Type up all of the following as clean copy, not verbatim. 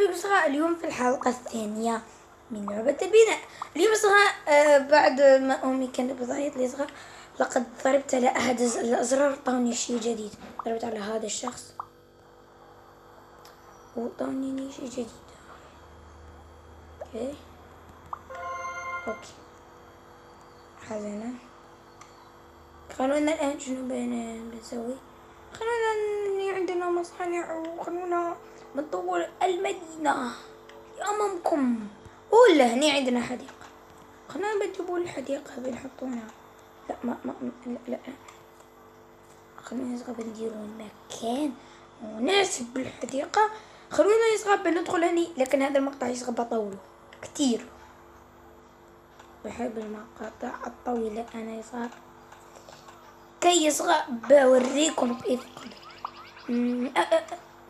بكم صغار اليوم في الحلقة الثانية من لعبة البناء. اليوم صغار بعد ما أمي كانت بتعيط لي صغار لقد ضربت على أحد الأزرار طوني شيء جديد. ضربت على هذا الشخص وطوني شيء جديد. أوكي حزنا. خلونا الآن شنو بنسوي؟ خلونا عندنا مصانع وخلونا بنطور المدينة أمامكم. ولا هني عندنا حديقة، خلونا بنجيبوا الحديقة بنحطونها. لا لا خلونا يصغى بنديروا مكان مناسب بالحديقة. خلونا يصغى بندخل هني، لكن هذا المقطع يصغى بطوله كتير. بحب المقاطع الطويلة أنا يصغى كي يصغى بوريكم كيف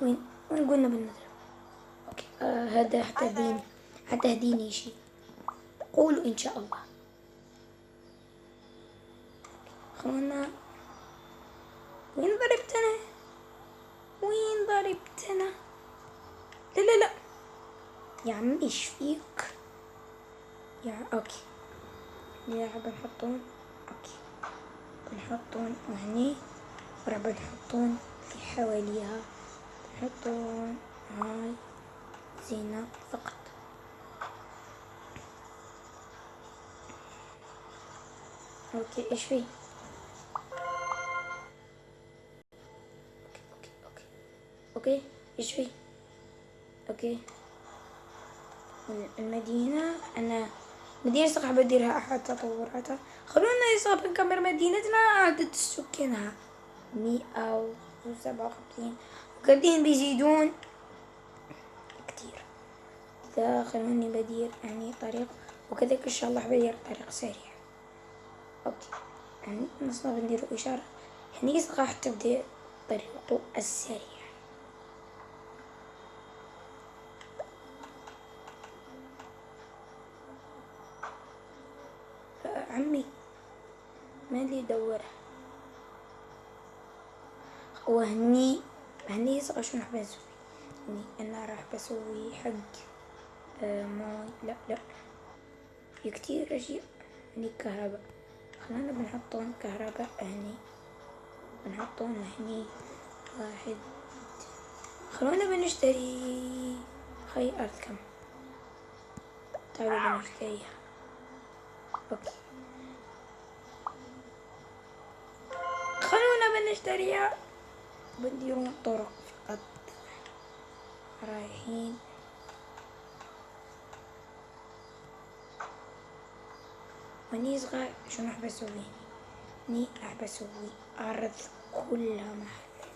وين قلنا بالنظر. اوكي هذا حتى هديني شيء. قولوا ان شاء الله. خلونا. وين ضربتنا؟ لا يا عم ايش فيك يا اوكي يا بنحطون. اوكي بنحطون هني ورا بنحطون في حواليها. بنحطون هاي زينة فقط. اوكي ايش في؟ اوكي ايش في؟ اوكي المدينة انا مدينة صح بديرها احد تطوراتها. خلونا يصاب نكمل مدينتنا. عدد سكانها 157 وقاعدين بيزيدون كتير. إذا خلوني بدير يعني طريق وكذلك إن شاء الله بدير طريق سريع. أوكي يعني نصنع بندير إشارة هني راح تبدأ طريقه السريع. عمي ما لي دورها. وهني يصغى شو راح بسوي؟ هني أنا راح بسوي حق ماي. لا في كتير أشياء. هني كهرباء، خلينا بنحطون كهرباء هني. بنحطون هني واحد. خلونا بنشتري هاي أرض كم. تعالوا بنشتريها. أوكي خلونا بنشتريها. بنديرون طرق فقط. رايحين وني صغار شو راح بسوي؟ هني راح بسوي أرض كلها محل.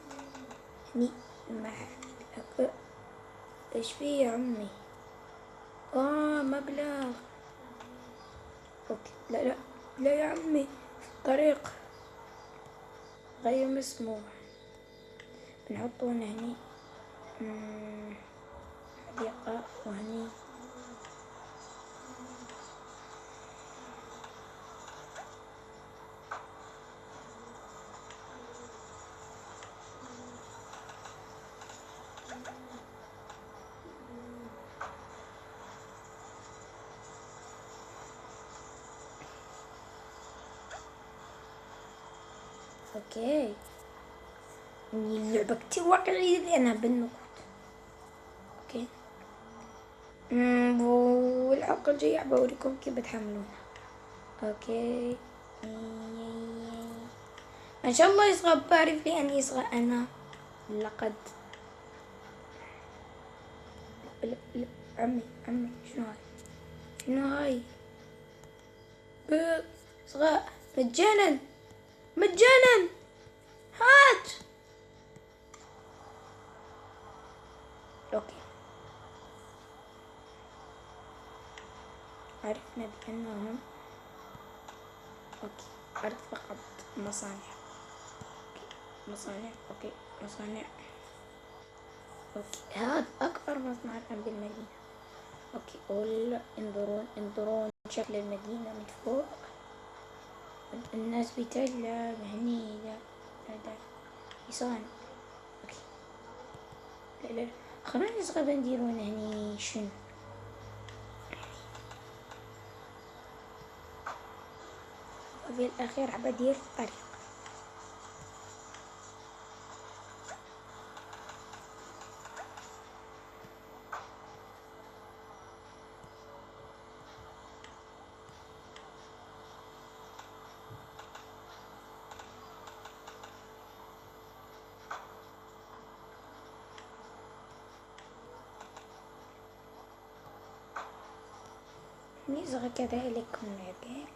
هني محل. ايش في يا عمي؟ مبلغ. اوكي لا يا عمي طريق غير مسموح. بنحطون هني حديقة وهني اوكي. اللعبة كتير واقعية لأنها بالنقود. اوكي والحلقة الجاية بوريكم كيف بتحملونها. اوكي ان شاء الله يصغى بعرف لي ان يصغى انا لقد لا. عمي شنو هاي صغى مجانا هات. اوكي عرفنا بأنهم اوكي أرض فقط مصانع. اوكي مصانع. اوكي هذا أكبر مصنع الآن بالمدينة. اوكي انظرون شكل المدينة من فوق. الناس بتلعب هني. لا يصان. اوكي لا خلينا نصغر نديرون هني شنو وفي الأخير حابة أدير طريق. نصغر كذلك العبال.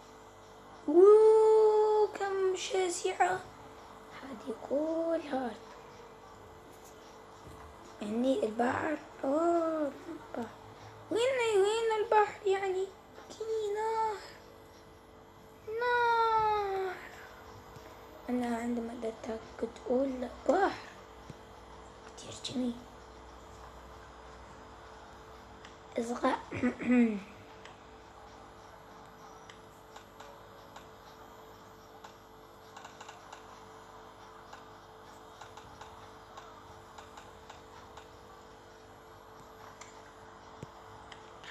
كم شاسعة هذه كلها. يعني البحر البحر وين البحر يعني كني نار. أنا عندما بدأت كنت أقول بحر كتير جميل. اصغى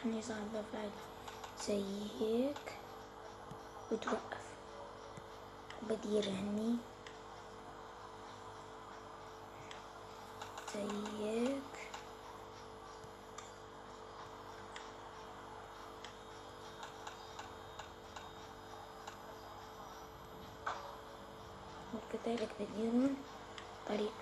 خلني صعبة فعل زي هيك وتوقف وبدير هني زي هيك وكذلك بديرون طريق.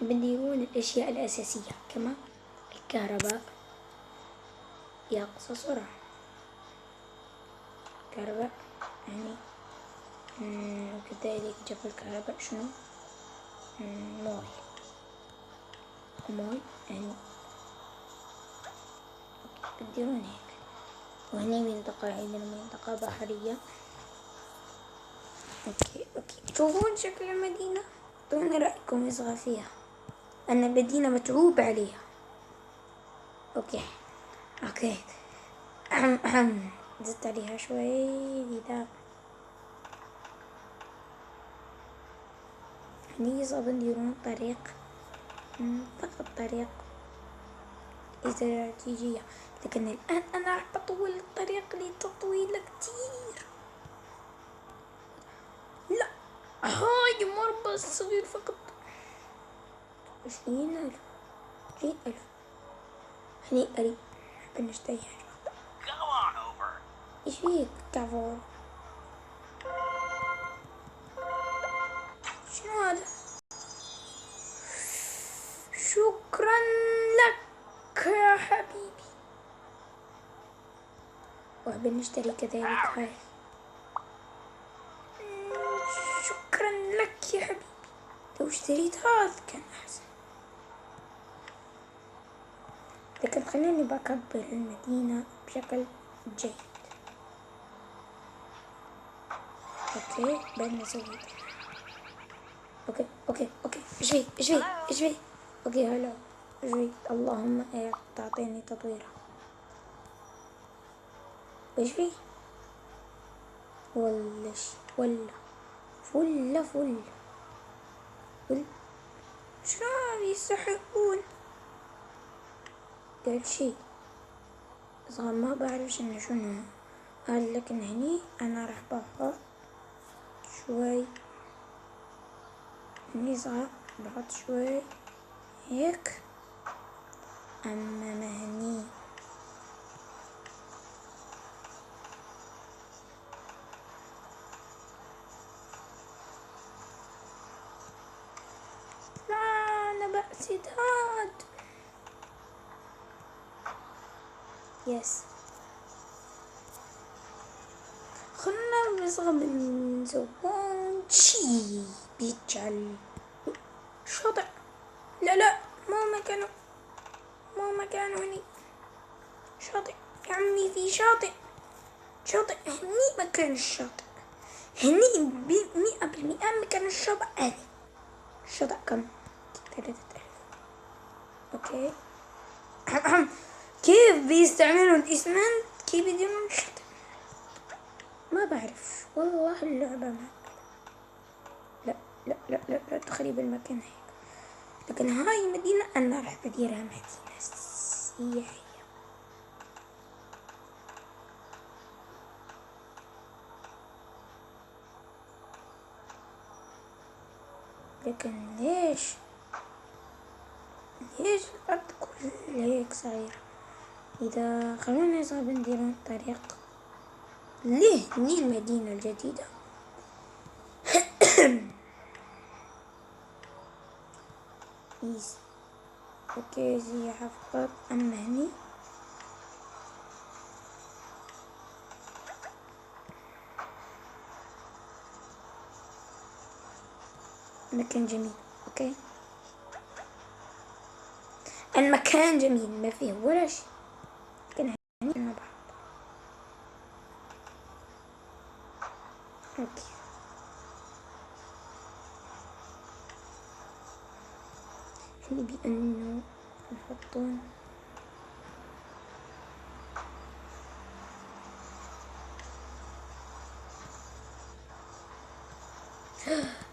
بديرون الأشياء الأساسية كما الكهرباء يقص سرعة. كهرباء يعني وكذلك جنب الكهرباء شنو موي يعني بديرون هيك. وهني منطقة عندنا منطقة بحرية. اوكي تشوفون شكل المدينة؟ اعطوني رأيكم يصغى فيها. أنا المدينة متعوب عليها. اوكي زدت عليها شوي كذا. هني صعب نديرون طريق فقط طريق استراتيجية. لكن الآن أنا راح بطول الطريق لتطويل كتير. لا هاي مربع صغير فقط 20,000 هني قريب بنشتري حاجة. ايش فيك كافور؟ شنو هذا؟ شكرا لك يا حبيبي. وبنشتري كذلك هاي. شكرا لك يا حبيبي. لو اشتريت هذا كان أحسن. لكن خليني بكبر المدينة بشكل جيد. اوكي بدنا نسوي اوكي ايش في اوكي هلا ايش في. اللهم تعطيني تطويرة. ايش في ولا فل شلون يستحقون قال شي صغار ما بعرف شنو قال. لكن هني انا راح بحط شوي هني صغار بحط شوي هيك. اما هني لا انا بأسداد يس. خلنا نصغر نسوون شي بيجعل شاطئ. لا مو مكانه هني. شاطئ يا عمي في شاطئ هني مكان الشاطئ. هني 100% مكان الشاطئ. هذي الشاطئ كم 3,000. اوكي كيف بيستعملوا الإسمنت كيف يديرون الشتاء؟ ما بعرف والله اللعبة ما. لا لا لا لا, لا تخرب المكان هيك. لكن هاي مدينة أنا راح بديرها مدينة سياحية. لكن ليش الأرض كل هيك صغيرة؟ إذا خلونا صار بنديرون طريق ليه ني المدينة الجديدة. إيزي اوكي سياحة فقط. أما هني مكان جميل. اوكي المكان جميل ما فيه ولا شيء. لكن هني مع بعض. اوكي هني بأنه نحطون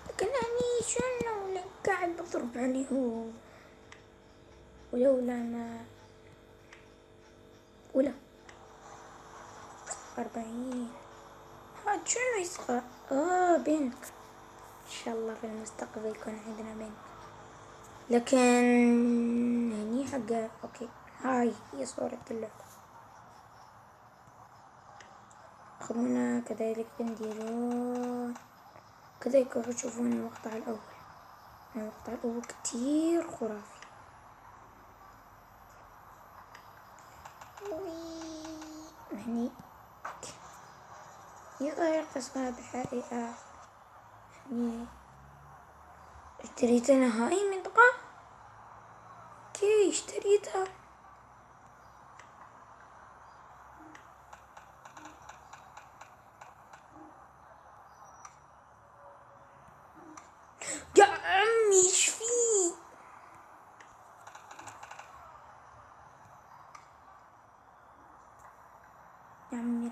لكن يعني شنو قاعد بضرب عليه هو ولولا ما ولا 40 هاد شنو يصغر. بنت ان شاء الله في المستقبل يكون عندنا بنت. لكن هني حقه. اوكي هاي هي صورة اللعبة. خلونا كذلك بنديرون كذلك راح تشوفون المقطع الأول. المقطع الأول كتير خرافي. هني يغير قصة بحقيقة. هني اشتريت أنا هاي المنطقة. كي اشتريتها. يا عمي ايش فيه؟ يا عمي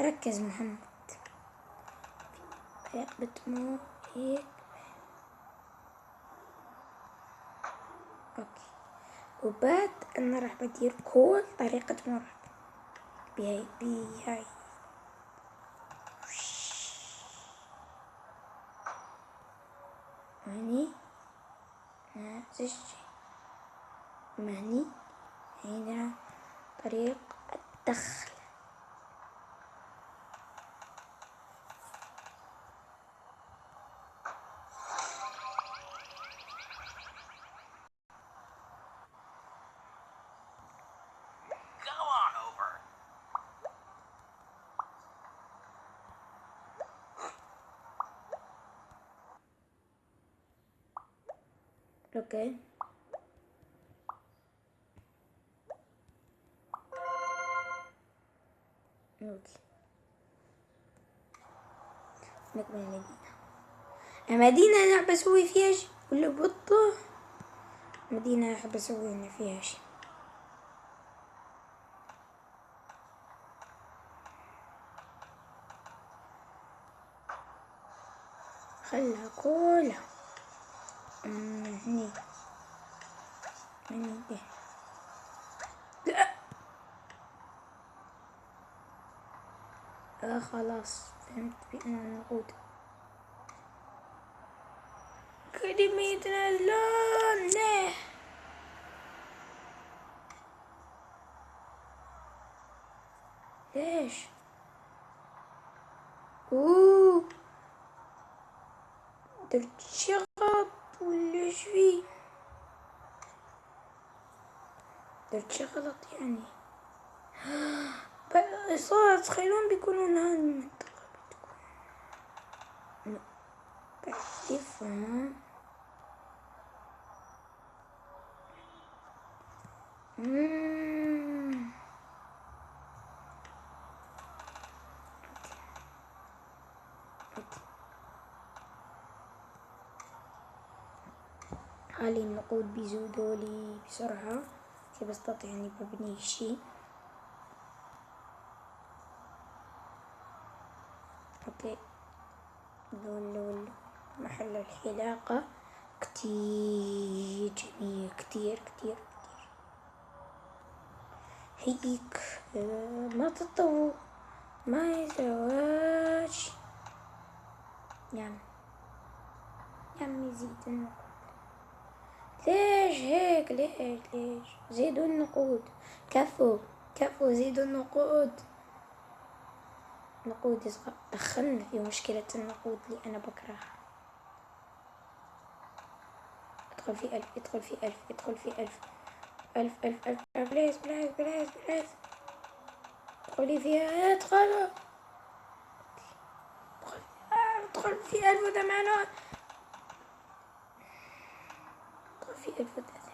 ركز محمد. هيك بتمر هيك. اوكي وبعد انا راح بدير كل طريقة مرور بهاي. هني نفس الشي. هني عندنا طريق الدخل. اوكي اوكي نكمل المدينة. المدينة أنا أحب أسوي فيها شي ولا بطة. مدينة أحب أسوي إن فيها شي. خلها كلها هني ده. لا خلاص فهمت بأنه النقود كلمة اللون. ليه ليش درت شي غلط ولا ايش فيه؟ درت شي غلط يعني. صار تخيلون بيكونون هاي المنطقة بتكون بعرفها. حالي النقود بيزودوا لي بسرعة. كيف بستطيع اني ببني شي. اوكي، لول محل الحلاقة كتير جميل، كتير كتير كتير. هيك ما تطوع ما يزواج يا عمي زيد النقود. ليش هيك؟ ليش زيدوا النقود؟ كفو زيدوا النقود. نقود يصغر. دخلنا في مشكلة النقود اللي أنا بكرهها. ادخل في 1000 ادخل في 1000 ادخل في 1000 1000 بليز ادخلي فيها. ادخل في 1800. ادخل في 1300.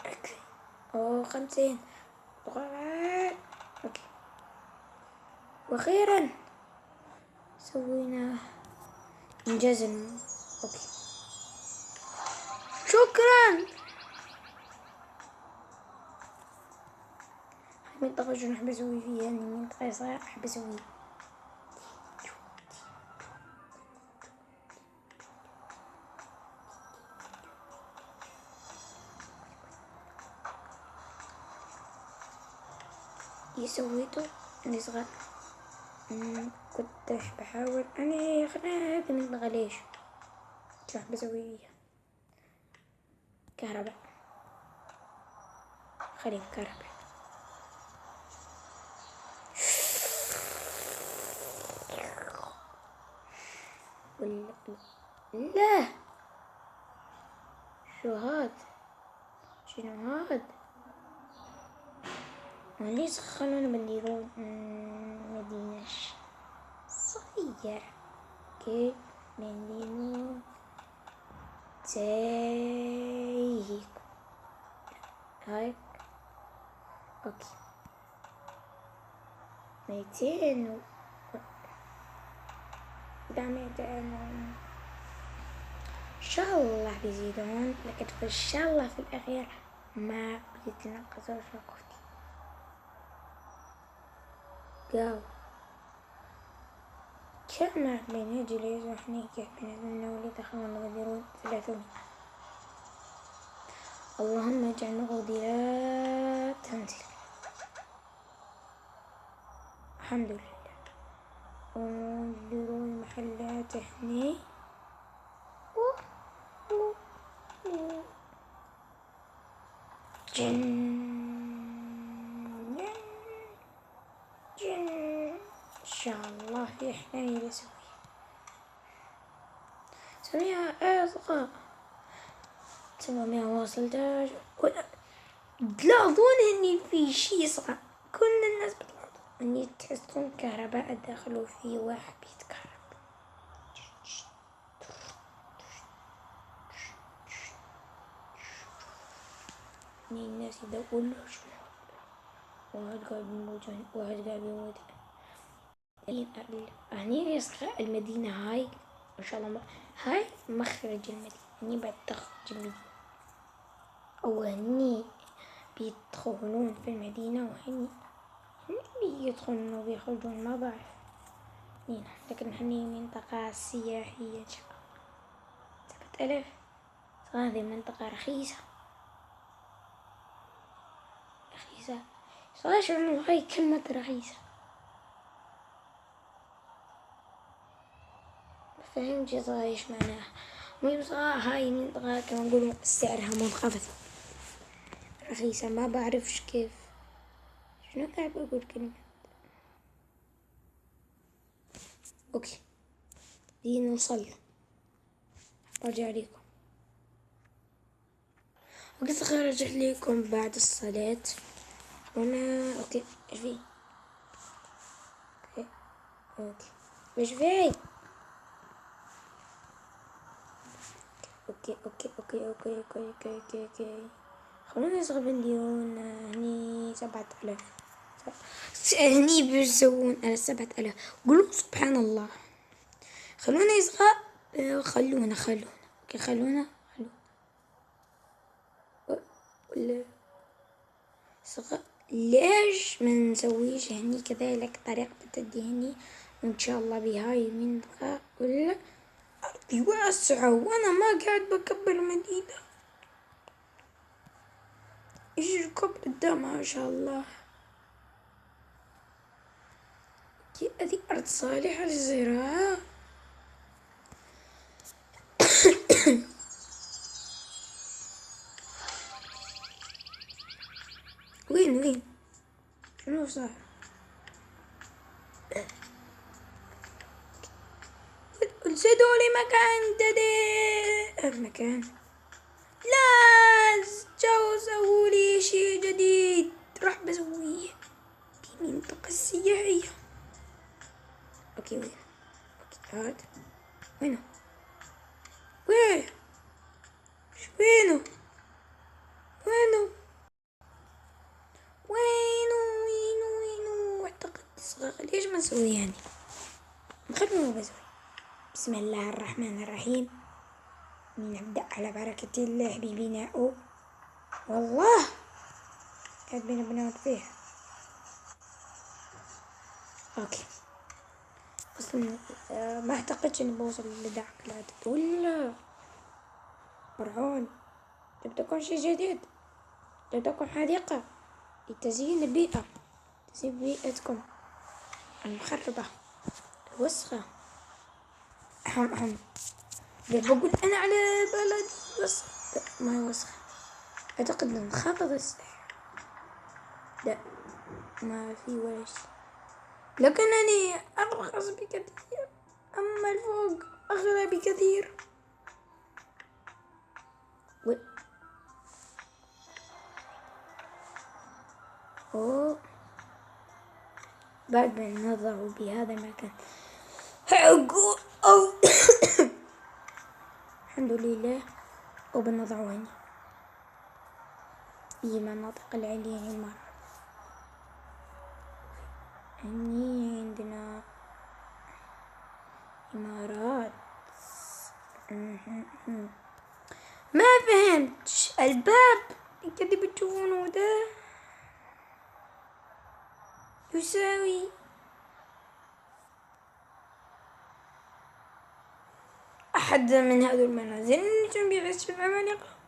اوكي 50. اوكي واخيرا سوينا انجاز. اوكي شكرا. منطقة شنو احب اسوي فيها؟ يعني منطقة صغيرة احب اسوي. سويته اني صغير. كنت بحاول اني خلينا هذه منطقة. ليش شو احب اسوي فيها؟ كهرباء. خلينا كهرباء. لا شو هاد؟ شنو هاد؟ ليش خلونا بنديرون مدينة صغيرة كيف بنديرون زي هيك. اوكي 200 ان شاء الله بيزيدون، لكن ان شاء الله في الاخير ما بيتنقصوا شقفتي. قاو كما بين جليز وحنيكة بين وليد أخوانا غديرون 300. اللهم اجعل نقودي لا تنزل. الحمد لله. ونديرون محلات هني. جن ان شاء الله في حناني بسوي سميها اصغر 700 واصل داش. لا اظن اني في شي صغير. كل الناس بتلاحظ اني تحسون كهرباء داخل في واحد بيتكهرب. اني الناس يدقون له شو واحد قاعد بيموت واحد قاعد بيموت. هني يصغر المدينة هاي ان شاء الله. هاي مخرج المدينة. هني بعد تخرج المدينة او هني بيدخلون في المدينة وهني بيدخلون وبيخرجون ما بعرف هنا. لكن هني منطقة سياحية ان شاء الله. 7000. هذه منطقة رخيصة. صراحة انه هاي كلمة رخيصة. فهمت صراحة ايش معناها. مهم صراحة هاي منطقة كما نقولوا سعرها منخفض رخيصة. ما بعرفش كيف شنو قاعد بقول كلمة. اوكي دي نوصل برجع لكم. اوكي صغير رجعت لكم بعد الصلاة. وانا اوكي ايش في؟ اوكي ايش في؟ اوكي خلونا نصغر مليون. هني 7000 هني بيسوون على 7000. قولوا سبحان الله. خلونا يصغى. خلونا اوكي خلونا ولا صغى. ليش ما نسويش هني كذلك طريقة التدهني، وإن شاء الله بهاي المنطقة ولا أرضي واسعة وأنا ما قاعد بكبر مدينة. إيش الكبر ده ما شاء الله. هذه أرض صالحة للزراعة. وين شنو صار؟ انسدوا لي مكان جديد. مكان لا سووا لي شي جديد راح بسويه في منطقة سياحية. اوكي وين؟ اوكي هاد وينه؟ وين؟ وينه؟ وينه؟ اعتقد صغار. ليش ما نسوي يعني؟ خلونا بسوي. بسم الله الرحمن الرحيم. نبدأ على بركة الله ببناء. والله كاتبين بناء فيها. اوكي اصلا ما اعتقدش اني بوصل لذاك العدد ولا فرعون. تبي تكون شي جديد، تبي تكون حديقة لتزيين البيئة، تزيين بيئتكم المخربة الوسخة. بقول انا على بلد وسخ. ما هي وسخة. اعتقد انخفض السعر. لا ما في ولا شيء، لكنني ارخص بكثير، اما الفوق اغلى بكثير. أوه. بعد ما نضعوا بهذا المكان أو الحمد لله. وبنضعوا هنا في مناطق العليا عمارة. هني عندنا إمارات. ما فهمت الباب اللي بتشوفونه ده يساوي أحد من هذه المنازل التي بيعيش في العمالقة.